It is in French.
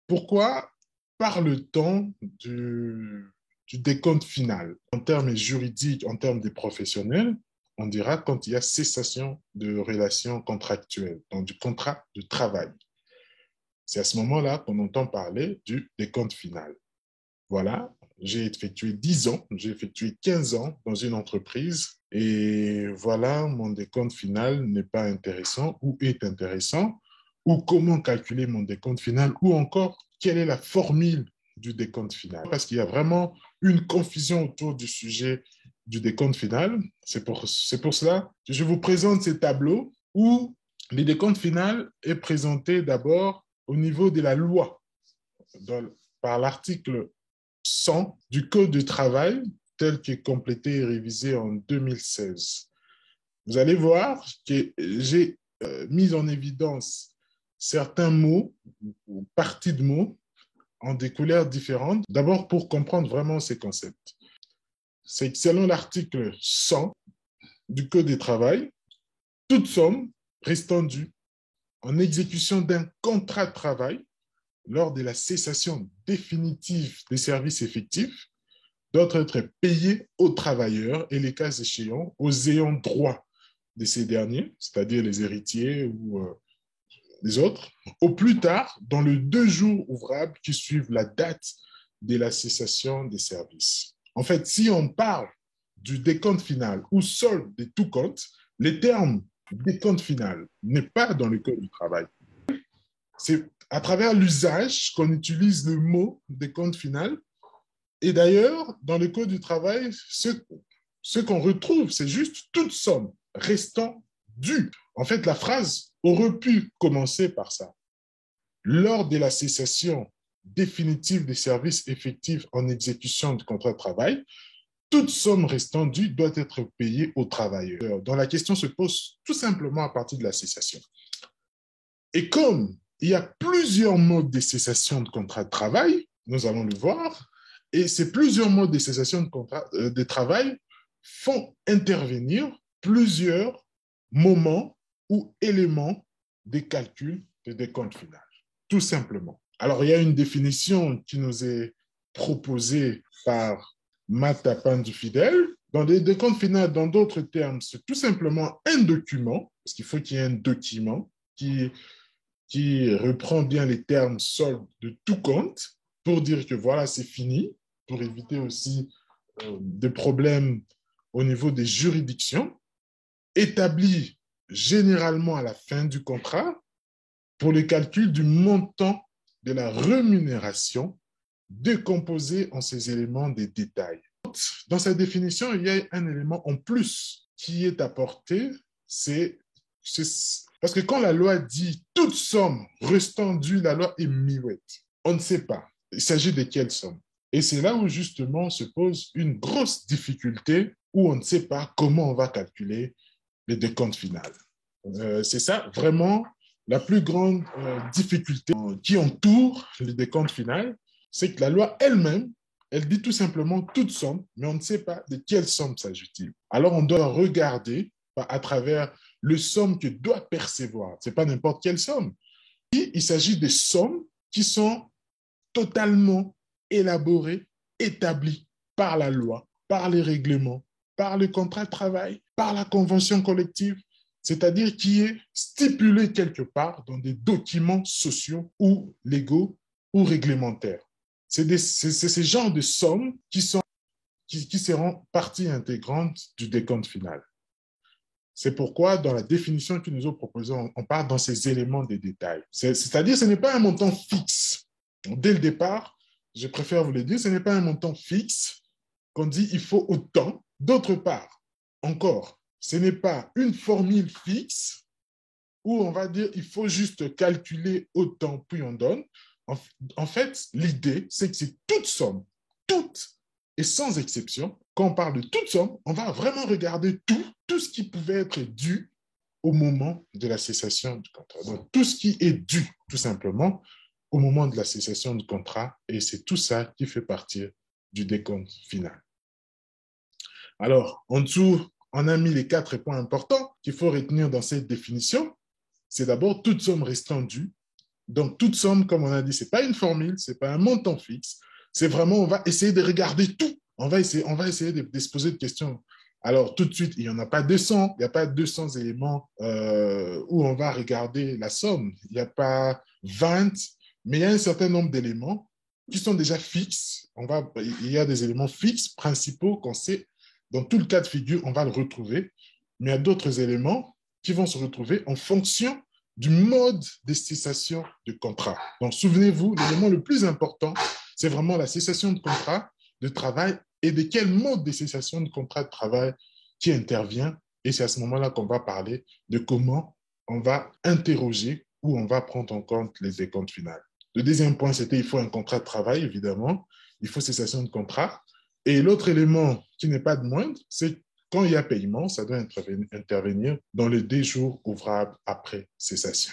Pourquoi parle-t-on du décompte final? En termes juridiques, en termes des professionnels, on dira quand il y a cessation de relations contractuelles, donc du contrat de travail. C'est à ce moment-là qu'on entend parler du décompte final. Voilà, j'ai effectué 10 ans, j'ai effectué 15 ans dans une entreprise et voilà, mon décompte final n'est pas intéressant ou est intéressant ou comment calculer mon décompte final ou encore quelle est la formule du décompte final. Parce qu'il y a vraiment une confusion autour du sujet du décompte final. C'est pour cela que je vous présente ces tableaux où le décompte final est présenté d'abord au niveau de la loi, par l'article 100 du Code du travail tel qu'il est complété et révisé en 2016. Vous allez voir que j'ai mis en évidence certains mots ou parties de mots en des couleurs différentes, d'abord pour comprendre vraiment ces concepts. C'est que selon l'article 100 du Code du travail, toute somme restant due en exécution d'un contrat de travail lors de la cessation définitive des services effectifs doit être payée aux travailleurs et les cas échéants aux ayants droit de ces derniers, c'est-à-dire les héritiers ou les autres, au plus tard dans les 2 jours ouvrables qui suivent la date de la cessation des services. En fait, si on parle du décompte final ou solde de tout compte, les termes décompte final n'est pas dans le Code du travail. C'est à travers l'usage qu'on utilise le mot décompte final. Et d'ailleurs, dans le Code du travail, ce qu'on retrouve, c'est juste toute somme restant due. En fait, la phrase aurait pu commencer par ça. Lors de la cessation définitive des services effectifs en exécution du contrat de travail, toute somme restant due doit être payée aux travailleurs. Donc la question se pose tout simplement à partir de la cessation. Et comme il y a plusieurs modes de cessation de contrat de travail, nous allons le voir, et ces plusieurs modes de cessation de travail font intervenir plusieurs moments ou éléments des calculs de décompte final, tout simplement. Alors, il y a une définition qui nous est proposée par Matapane du Fidèle. Dans les décomptes finaux, dans d'autres termes, c'est tout simplement un document, parce qu'il faut qu'il y ait un document qui reprend bien les termes soldes de tout compte pour dire que voilà, c'est fini, pour éviter aussi des problèmes au niveau des juridictions, établi généralement à la fin du contrat pour le calcul du montant de la rémunération décomposé en ces éléments des détails. Dans cette définition, il y a un élément en plus qui est apporté, c'est parce que quand la loi dit toute somme restant due, la loi est miouette. On ne sait pas. Il s'agit de quelle somme? Et c'est là où justement se pose une grosse difficulté où on ne sait pas comment on va calculer les décomptes finales. C'est ça vraiment la plus grande difficulté qui entoure les décomptes finales, c'est que la loi elle-même, elle dit tout simplement toute somme, mais on ne sait pas de quelle somme s'agit-il. Alors on doit regarder à travers le somme que doit percevoir. Ce n'est pas n'importe quelle somme. Il s'agit des sommes qui sont totalement élaborées, établies par la loi, par les règlements, par le contrat de travail, par la convention collective, c'est-à-dire qui est stipulé quelque part dans des documents sociaux ou légaux ou réglementaires. C'est ce genre de sommes qui seront partie intégrante du décompte final. C'est pourquoi, dans la définition que nous avons proposée, on parle dans ces éléments des détails. C'est-à-dire que ce n'est pas un montant fixe. Dès le départ, je préfère vous le dire, ce n'est pas un montant fixe qu'on dit il faut autant. D'autre part, encore, ce n'est pas une formule fixe où on va dire il faut juste calculer autant, puis on donne. En fait, l'idée, c'est que c'est toute somme, toute et sans exception. Quand on parle de toute somme, on va vraiment regarder tout ce qui pouvait être dû au moment de la cessation du contrat. Donc, tout ce qui est dû, tout simplement, au moment de la cessation du contrat, et c'est tout ça qui fait partie du décompte final. Alors, en dessous, on a mis les 4 points importants qu'il faut retenir dans cette définition. C'est d'abord toute somme restant due Donc, toute somme, comme on a dit, ce n'est pas une formule, ce n'est pas un montant fixe. C'est vraiment, on va essayer de regarder tout. On va essayer de se poser des questions. Alors, tout de suite, il n'y en a pas 200, il n'y a pas 200 éléments où on va regarder la somme. Il n'y a pas 20, mais il y a un certain nombre d'éléments qui sont déjà fixes. Il y a des éléments fixes, principaux, qu'on sait. Dans tout le cas de figure, on va le retrouver. Mais il y a d'autres éléments qui vont se retrouver en fonction du mode de cessation de contrat. Donc, souvenez-vous, l'élément le plus important, c'est vraiment la cessation de contrat de travail et de quel mode de cessation de contrat de travail qui intervient. Et c'est à ce moment-là qu'on va parler de comment on va interroger ou on va prendre en compte les décomptes finales. Le deuxième point, c'était il faut un contrat de travail, évidemment. Il faut cessation de contrat. Et l'autre élément qui n'est pas de moindre, c'est quand il y a paiement, ça doit intervenir dans les 10 jours ouvrables après cessation.